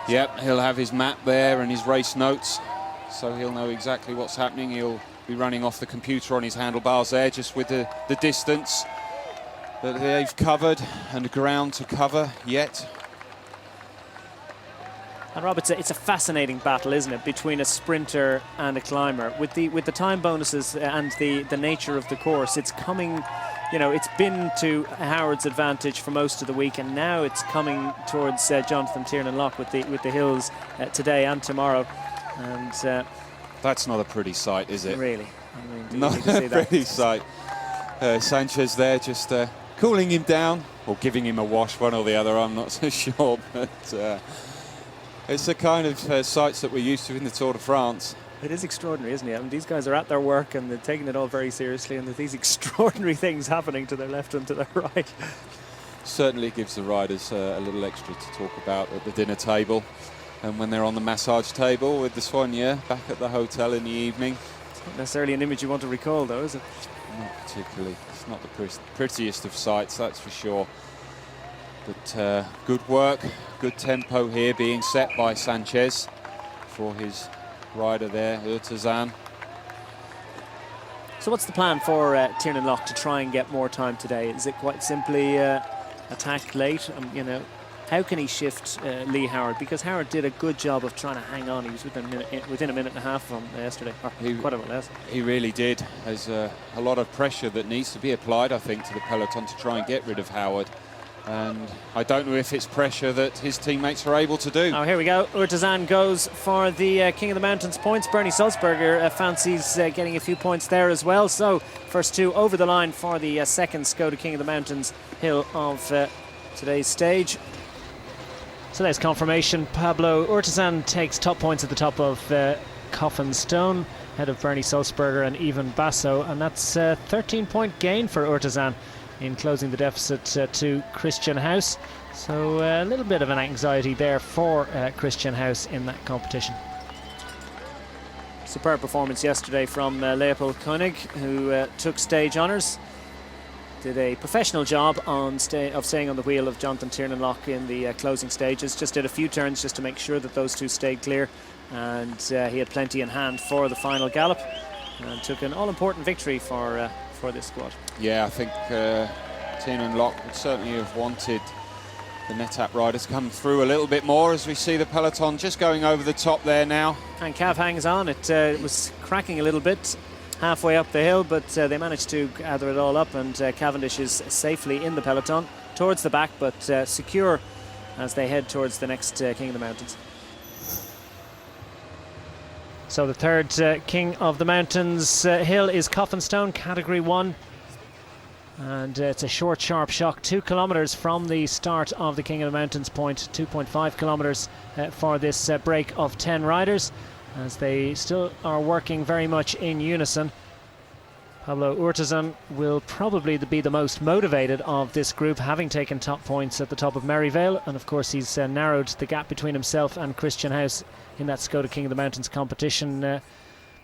Yep, he'll have his map there and his race notes, so he'll know exactly what's happening. He'll be running off the computer on his handlebars there, just with the distance that they've covered and the ground to cover yet. And Rob, it's a fascinating battle, isn't it, between a sprinter and a climber. With the time bonuses and the nature of the course, it's coming, you know, it's been to Howard's advantage for most of the week, and now it's coming towards Jonathan Tiernan-Locke with the hills today and tomorrow. And that's not a pretty sight, is it? Really, I mean, not a pretty sight. Sanchez there just cooling him down or giving him a wash, one or the other. I'm not so sure, but. It's the kind of sights that we're used to in the Tour de France. It is extraordinary, isn't it? I mean, these guys are at their work and they're taking it all very seriously, and there's these extraordinary things happening to their left and to their right. Certainly gives the riders a little extra to talk about at the dinner table, and when they're on the massage table with the Soigneur back at the hotel in the evening. It's not necessarily an image you want to recall, though, is it? Not particularly. It's not the prettiest of sights, that's for sure. But good work, good tempo here being set by Sanchez for his rider there, Urtasun. So what's the plan for Tiernan-Locke to try and get more time today? Is it quite simply attack late? You know, how can he shift Leigh Howard? Because Howard did a good job of trying to hang on. He was within a minute and a half from yesterday, or quite a bit less. He really did. There's a lot of pressure that needs to be applied, I think, to the peloton to try and get rid of Howard. And I don't know if it's pressure that his teammates are able to do. Oh, here we go. Urtasun goes for the King of the Mountains points. Bernie Sulzberger fancies getting a few points there as well. So first two over the line for the second Skoda King of the Mountains hill of today's stage. So there's confirmation. Pablo Urtasun takes top points at the top of Coffin Stone, ahead of Bernie Sulzberger and Ivan Basso. And that's a 13-point gain for Urtasun in closing the deficit to Christian Haas. So a little bit of an anxiety there for Christian Haas in that competition. Superb performance yesterday from Leopold Koenig, who took stage honours. Did a professional job of staying on the wheel of Jonathan Tiernan-Locke in the closing stages. Just did a few turns just to make sure that those two stayed clear, and he had plenty in hand for the final gallop and took an all-important victory for this squad. Yeah, I think Tiernan-Locke would certainly have wanted the NetApp riders come through a little bit more, as we see the peloton just going over the top there now. And Cav hangs on. It was cracking a little bit halfway up the hill, but they managed to gather it all up, and Cavendish is safely in the peloton towards the back, but secure as they head towards the next King of the Mountains. So the third King of the Mountains hill is Coffinstone, Category 1. And it's a short, sharp shock. 2 kilometres from the start of the King of the Mountains point. 2.5 kilometres for this break of 10 riders, as they still are working very much in unison. Pablo Urtasun will probably be the most motivated of this group, having taken top points at the top of Maryvale, and of course he's narrowed the gap between himself and Christian Haas in that Skoda King of the Mountains competition,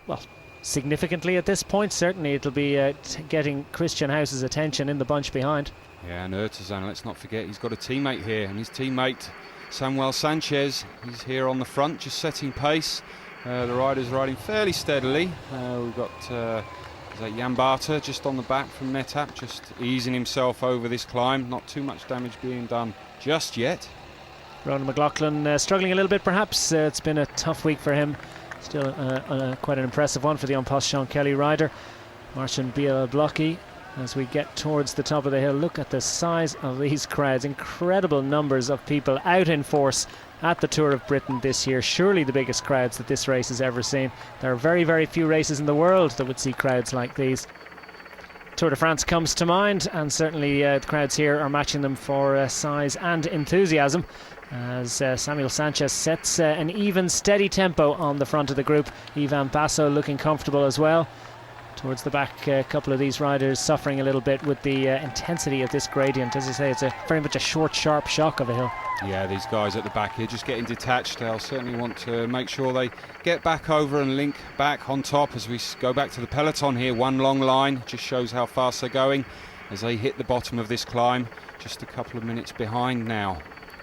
well, significantly at this point. Certainly it'll be getting Christian Haas's attention in the bunch behind. Yeah, and Urtasun, let's not forget, he's got a teammate here, and his teammate Samuel Sanchez, he's here on the front just setting pace. The rider's riding fairly steadily. We've got Jan Barter just on the back from NetApp, just easing himself over this climb. Not too much damage being done just yet. Ronan McLaughlin struggling a little bit perhaps. It's been a tough week for him. Still quite an impressive one for the An Post Sean Kelly rider. Marcin Bielblocki, as we get towards the top of the hill. Look at the size of these crowds. Incredible numbers of people out in force at the Tour of Britain this year. Surely the biggest crowds that this race has ever seen. There are very, very few races in the world that would see crowds like these. Tour de France comes to mind, and certainly the crowds here are matching them for size and enthusiasm, as Samuel Sanchez sets an even, steady tempo on the front of the group. Ivan Basso looking comfortable as well. Towards the back, a couple of these riders suffering a little bit with the intensity of this gradient. As I say, it's very much a short, sharp shock of a hill. Yeah, these guys at the back here just getting detached. They'll certainly want to make sure they get back over and link back on top as we go back to the peloton here. One long line, just shows how fast they're going as they hit the bottom of this climb. Just a couple of minutes behind now.